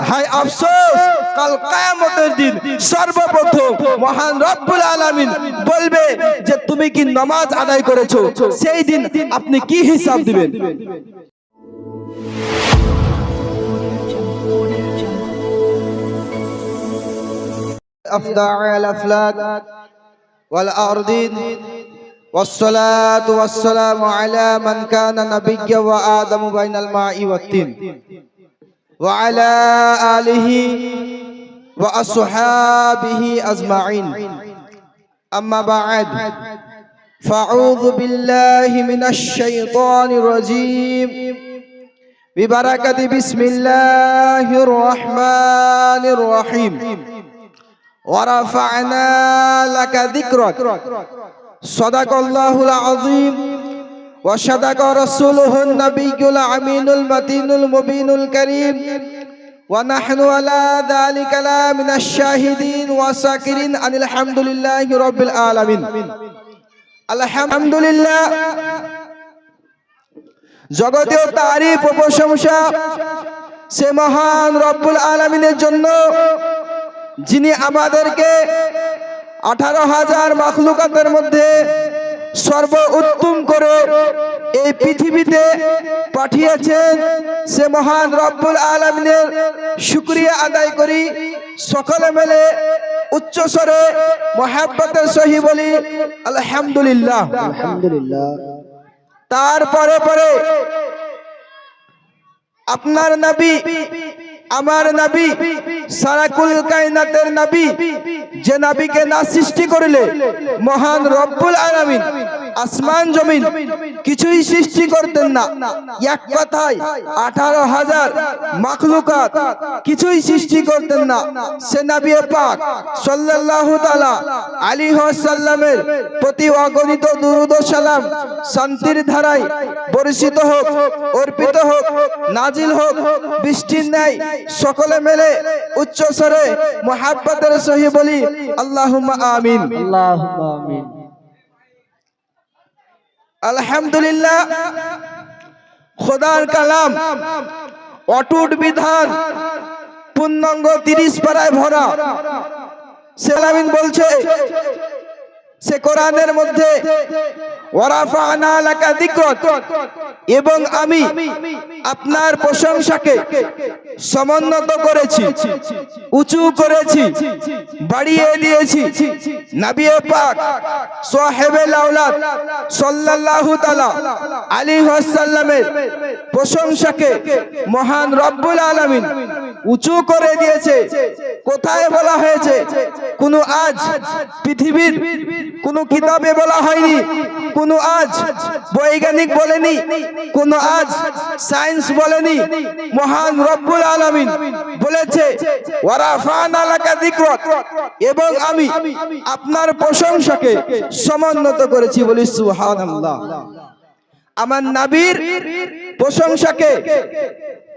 হায় আফসোস, কাল কিয়ামতের দিন সর্বপ্রথম মহান রব্বুল আলামিন বলবে যে তুমি কি নামাজ আদায় করেছো, সেই দিন আপনি কি হিসাব দিবেন? أفدع الأفلاك والأرضين والصلاة والسلام على من كان نبيا وآدم بين الماء والطين وعلى آله وأصحابه أجمعين. أما بعد، فأعوذ بالله من الشيطان الرجيم ببركة بسم الله الرحمن الرحيم. ورفعنا لك ذكرك. صدق الله العظيم وصدق رسوله النبي الأمين المتين المبين الكريم ونحن على ذلك من الشاهدين والشاكرين أن الحمد لله رب العالمين. الحمد لله জগতেও তারিফ ও প্রশংসা সে মহান রব্বুল আলামিনের জন্য, যিনি আমাদেরকে 18,000 মাখলুকাতের মধ্যে সর্বোত্তম করে এই পৃথিবীতে পাঠিয়েছেন। সে মহান রব্বুল আলামিনের শুকরিয়া আদায় করি। সকলে মিলে উচ্চ স্বরে মুহাব্বতের সহিত বলি আলহামদুলিল্লাহ। আলহামদুলিল্লাহ। তারপরে পরে আপনার নবী, আমার নবী, সারা কুল কায়নাতের নবী, যে নবীকে না সৃষ্টি করলে মহান রব্বুল আলামিন আসমান জমিন কিছুই সৃষ্টি করতেন না। এক কথায় 18,000 মাখলুকাত কিছুই সৃষ্টি করতেন না। সে নবী পাক সাল্লাল্লাহু তাআলা আলাইহি ওয়াসাল্লামের প্রতি অগণিত দুরূদ ও সালাম শান্তির ধারায় বর্ষিত হোক, অর্পিত হোক, নাজিল হোক বৃষ্টির ন্যায়। সকলে মিলে উচ্চ স্বরে মুহাব্বতের সহিত বলি আল্লাহুম্মা আমিন। আল্লাহুম্মা আমিন। আলহামদুলিল্লাহ। খোদার কালাম অটুট বিধান পূর্ণাঙ্গ 30 পারায় ভরা। সে আলামিন বলছে সে কোরআনের মধ্যে ওয়ারাফা'না লাকা যিকরাক, এবং আমি আপনার প্রশংসাকে সমুন্নত করেছি, উঁচু করেছি, বাড়িয়ে দিয়েছি। নবী পাক সাহেবে লাউলাদ সাল্লাল্লাহু তাআলা আলাইহি ওয়াসাল্লামের প্রশংসাকে মহান রব্বুল আলামিন উঁচু করে দিয়েছে। কোথায় বলা হয়েছে? কোন আজ পৃথিবীর কোন কিতাবে বলা হয়নি, কোন আজ বৈজ্ঞানিক বলেনি, কোন আজ সায়েন্স বলেনি। মহান রব্বুল আলামিন বলেছে ওয়ারাফা'না লাকা যিকরাক, এবং আমি আপনার প্রশংসাকে সমুন্নত করেছি। বলি সুবহানাল্লাহ। আমার নবীর প্রশংসাকে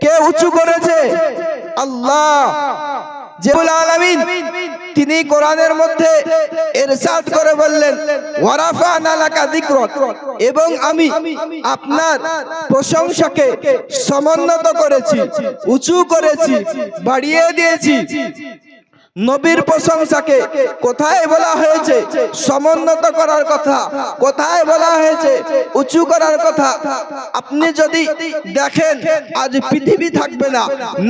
কে উঁচু করেছে? আল্লাহ রব্বুল আলামিন। তিনি কোরআনের মধ্যে ইরশাদ করে বললেন ওয়ারাফা'না লাকা যিকরাক, এবং আমি আপনার প্রশংসাকে সমুন্নত করেছি, উঁচু করেছি, বাড়িয়ে দিয়েছি। নবীর প্রশংসাকে কোথায় বলা হয়েছে সমুন্নত করার কথা, কোথায় বলা হয়েছে উঁচু করার কথা? আপনি যদি দেখেন আজ পৃথিবী থাকবে না,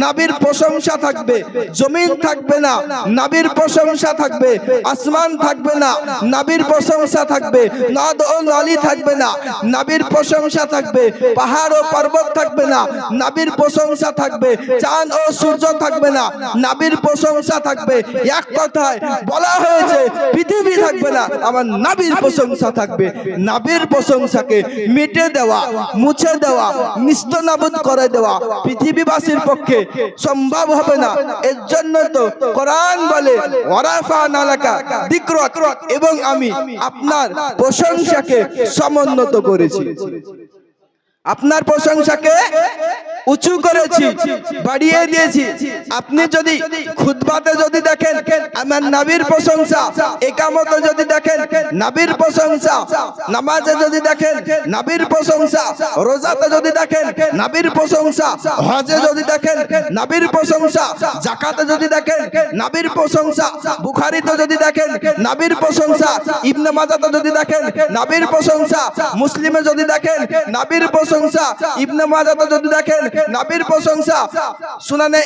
নবীর প্রশংসা থাকবে। জমিন থাকবে না, নবীর প্রশংসা থাকবে। আসমান থাকবে না, নবীর প্রশংসা থাকবে। নদ ও নদী থাকবে না, নবীর প্রশংসা থাকবে। পাহাড় ও পর্বত থাকবে না, নবীর প্রশংসা থাকবে। চাঁদ ও সূর্য থাকবে না, নবীর প্রশংসা থাকবে। এক কথায় বলা হয়েছে পৃথিবী থাকবে না, আমার নবীর প্রশংসা থাকবে। নবীর প্রশংসাকে মিটে দেওয়া, মুছে দেওয়া, নিস্তনাবুদ করে দেওয়া পৃথিবীবাসীর পক্ষে সম্ভব হবে না। এর জন্য তো কোরআন বলে ওয়ারাফা'না লাকা যিকরাক, এবং আমি আপনার প্রশংসাকে সমুন্নত করেছি, আপনার প্রশংসাকে উঁচু করেছি, বাড়িয়ে দিয়েছি। আপনি যদি খুতবাতে যদি দেখেন আমার নবীর প্রশংসা, একামতে যদি দেখেন নবীর প্রশংসা, নামাজে যদি দেখেন নবীর প্রশংসা, রোজাতে যদি দেখেন নবীর প্রশংসা, হজে যদি দেখেন নবীর প্রশংসা, যাকাতে যদি দেখেন নবীর প্রশংসা, বুখারীতে যদি দেখেন নবীর প্রশংসা, ইবনে মাজাতে যদি দেখেন নবীর প্রশংসা, মুসলিমে যদি দেখেন নবীর প্রশংসা, ইবনে মাজাতে যদি দেখেন নবীর প্রশংসা, সুনানে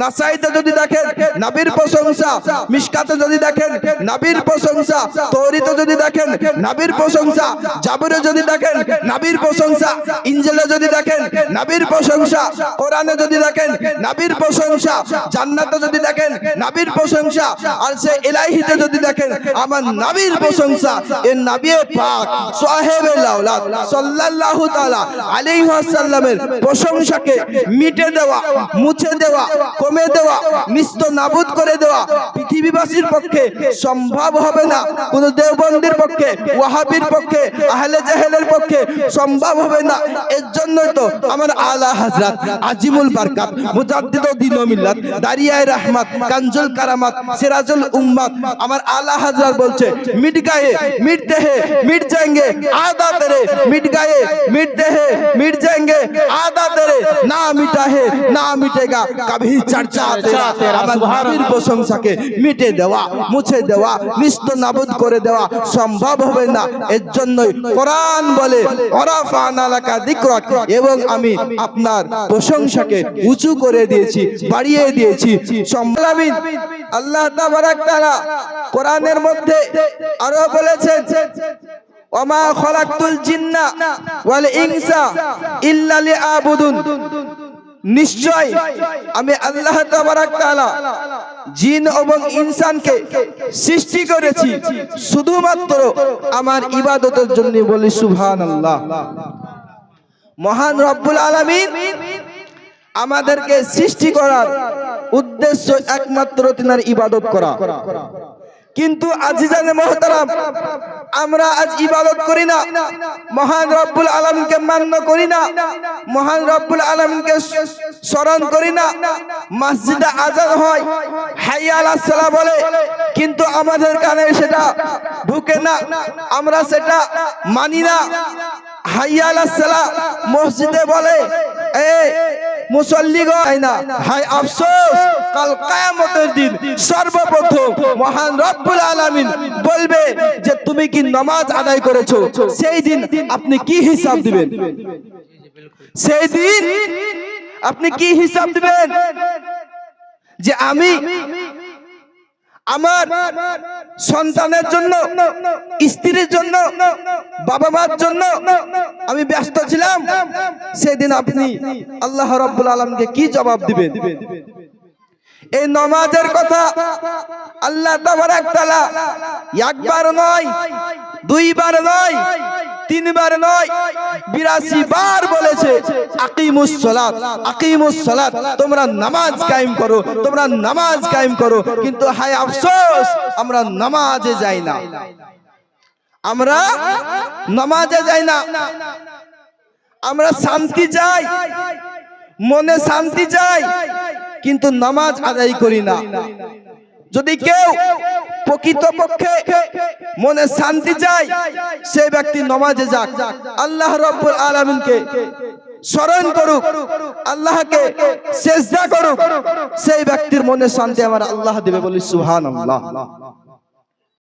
নাসাইতে যদি দেখেন নবীর প্রশংসা, মিশকাতে যদি দেখেন নবীর প্রশংসা, তৌরাতে যদি দেখেন নবীর প্রশংসা, জাবুরে যদি দেখেন নবীর প্রশংসা, ইনজিলে যদি দেখেন নবীর প্রশংসা, কোরআনে যদি দেখেন নবীর প্রশংসা, জান্নাতে যদি দেখেন নবীর প্রশংসা, আর সে ইলাহিতে যদি দেখেন আমার নবীর প্রশংসা। এর নবী পাক সাহেবে লাউলাদ সাল্লাল্লাহু তাআলা আলাইহি ওয়াসাল্লামের প্রশংসাকে মিটে দেওয়া, মুছে দেওয়া, কমে দেওয়া, নিস্ত নাবুদ করে দেওয়া পৃথিবীবাসীর পক্ষে সম্ভব হবে না। কোন দেওবন্দির পক্ষে, ওয়াহাবির পক্ষে, আহলে জাহেলের পক্ষে সম্ভব হবে না। এর জন্যই তো আমার আলা হযরত আজিমুল বরকত মুজাদ্দিদুদ দ্বীন ও মিল্লাত দারিয়ায়ে রহমত কানজুল কারামাত সিরাজুল উম্মাত আমার আলা হযরত বলছে মিট গায়ে মিটতে হে মিট जाएंगे आधा तेरे, मिट गए मिटते हैं मिट जाएंगे आधा तेरे, ना मिटा है ना मिटेगा कभी चर्चा तेरा। আমার নবীর প্রশংসাকে মিটে দেওয়া, মুছে দেওয়া, নিস্ত নাবুদ করে দেওয়া সম্ভব হবে না। এর জন্যই কোরআন বলে ওরাফানা লাকা যিকরাক, এবং আমি আপনার প্রশংসাকে উঁচু করে দিয়েছি, বাড়িয়ে দিয়েছি। সম্মানিত আল্লাহ তাবারাক তাআলা কোরআনের মধ্যে আরো বলেছেন ওমা খলাকতুল জিন্না ওয়াল ইনসা ইল্লা লিয়াবুদুন, নিশ্চয় আমি আল্লাহ তাবারাক তাআলা জিন এবং ইনসানকে সৃষ্টি করেছি শুধুমাত্র আমার ইবাদতের জন্য। বলি সুবহানাল্লাহ। মহান রব্বুল আলামিন আমাদেরকে সৃষ্টি করার উদ্দেশ্য একমাত্র তিনার ইবাদত করা। কিন্তু আজিজানে মুহতারাম, আমরা আজ ইবাদত করি না, মহান রব্বুল আলামিনকে মান্য করি না, মহান রব্বুল আলামিনকে স্মরণ করি না। মসজিদে আযান হয়, হাইয়া আলাস সালাহ বলে, কিন্তু আমাদের কানে সেটা ঢুকে না, আমরা সেটা মানি না। হাইয়া আলাস সালাহ মসজিদে বলে এ মুসল্লিগণ আয় না, হায় আফসোস কাল কিয়ামতের দিন সর্বপ্রথম মহান রব্বুল আলামিন বলবে যে তুমি কি নামাজ আদায় করেছো, সেই দিন আপনি কি হিসাব দিবেন? সেই দিন আপনি কি হিসাব দিবেন যে আমি আমার সন্তানের জন্য, স্ত্রীর জন্য, বাবা মার জন্য আমি ব্যস্ত ছিলাম, সেদিন আপনি আল্লাহ রাব্বুল আলামিনকে কি জবাব দিবেন? এই নামাজের কথা আল্লাহ তাবারাক তাআলা একবার নয়, দুইবার নয়, তিনবার নয়, 82 বার বলেছে আকিমুস সালাত, আকিমুস সালাত, তোমরা নামাজ কায়েম করো, তোমরা নামাজ কায়েম করো। কিন্তু হায় আফসোস আমরা নামাজে যাই না, আমরা নামাজে যাই না। আমরা শান্তি চাই, মনে শান্তি চাই, কিন্তু নামাজ আদায় করি না। যদি কেউ প্রকৃতপক্ষে মনে শান্তি চায়, সেই ব্যক্তি নামাজে যাক, আল্লাহ রাব্বুল আলামিনকে স্মরণ করুক, আল্লাহকে সিজদা করুক, সেই ব্যক্তির মনে শান্তি আমার আল্লাহ দেবে। বলি সুবহানাল্লাহ।